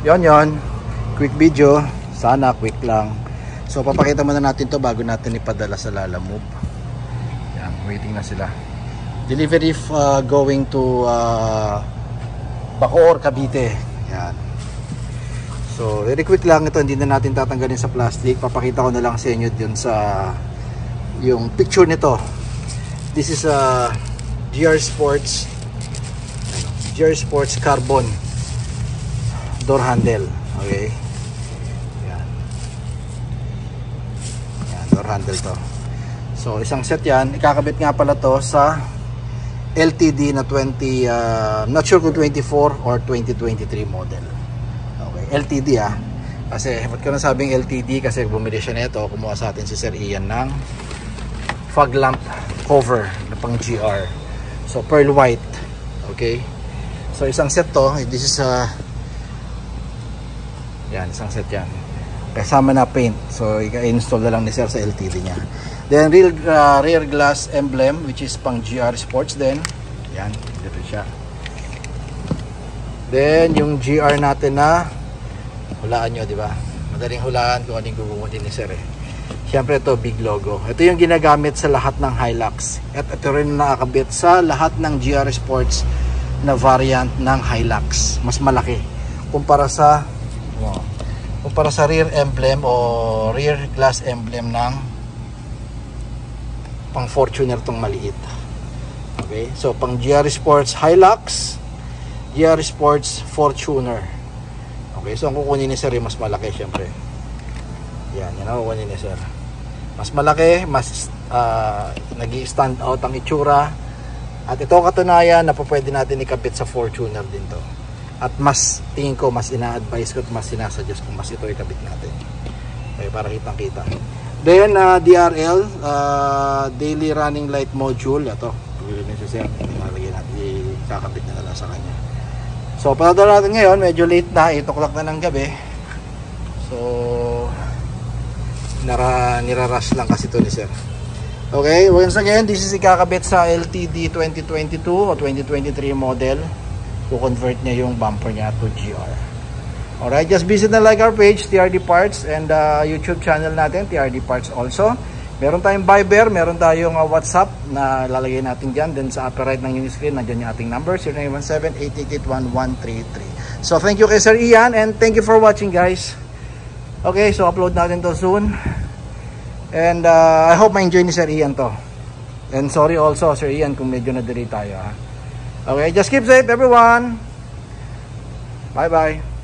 yon, quick video, sana quick lang. So papakita muna natin to bago natin ipadala sa Lalamove. Yan, waiting na sila. Delivery going to Bacoor, Cavite. Yan. So very quick lang ito, hindi na natin tatanggalin sa plastic. Papakita ko na lang sa inyo dun sa yung picture nito. This is a GR Sports carbon door handle. Okay. Yan. Yan, door handle to. So isang set yan. Ikakabit nga pala to sa LTD na 20 not sure kung 24 or 2023 model. Okay, LTD kasi ba't ko nasabing LTD, kasi bumili siya nito, kumuha sa atin si Sir Ian ng fog lamp cover na pang GR. So pearl white. Okay, so isang set to. This is yan, isang set yan kasama na paint. So i-install na lang ni Sir sa LTD niya. Then rear glass emblem, which is pang GR Sports din. Yan, dito siya. Then yung GR natin na hulaan nyo, di ba? Madaling hulaan kung anong gugustuhin ni Sir. Siyempre ito, big logo. Ito yung ginagamit sa lahat ng Hilux. At ito rin nakakabit sa lahat ng GR Sports na variant ng Hilux. Mas malaki kumpara sa rear emblem o rear glass emblem ng pang Fortuner tong maliit. Okay, so pang GR Sports Hilux, GR Sports Fortuner. Okay, so ang kukunin ni Sir mas malaki syempre. Yan ang kukunin ni Sir. Mas malaki, mas nag-i-stand out ang itsura. At ito katunayan na pwede natin ikabit sa Fortuner din to. At mas tingin ko, mas ina-advise ko at mas sinasuggest ko mas ito ikabit natin. Okay, para kitang-kita. Then DRL, daily running light module. Ito, bibili ni Sir. Nalagyan natin, ikakabit na lang sa kanya. So papadala natin ngayon, medyo late na, 8 o'clock na ng gabi. So nirarush lang kasi ito ni Sir. Okay, once again, this is ikakabit sa LTD 2022 o 2023 model. To-convert niya yung bumper niya to GR. Alright, just visit na like our page, TRD Parts, and YouTube channel natin, TRD Parts also. Meron tayong Viber, meron tayong WhatsApp na lalagay natin dyan. Then sa upper right ng yung screen, nandiyan yung ating number, 0917-888-1133. So thank you kay Sir Ian, and thank you for watching, guys. Okay, so upload natin to soon. And I hope ma-enjoy ni Sir Ian to. And sorry also, Sir Ian, kung medyo na-delay tayo. Okay, just keep safe, everyone. Bye-bye.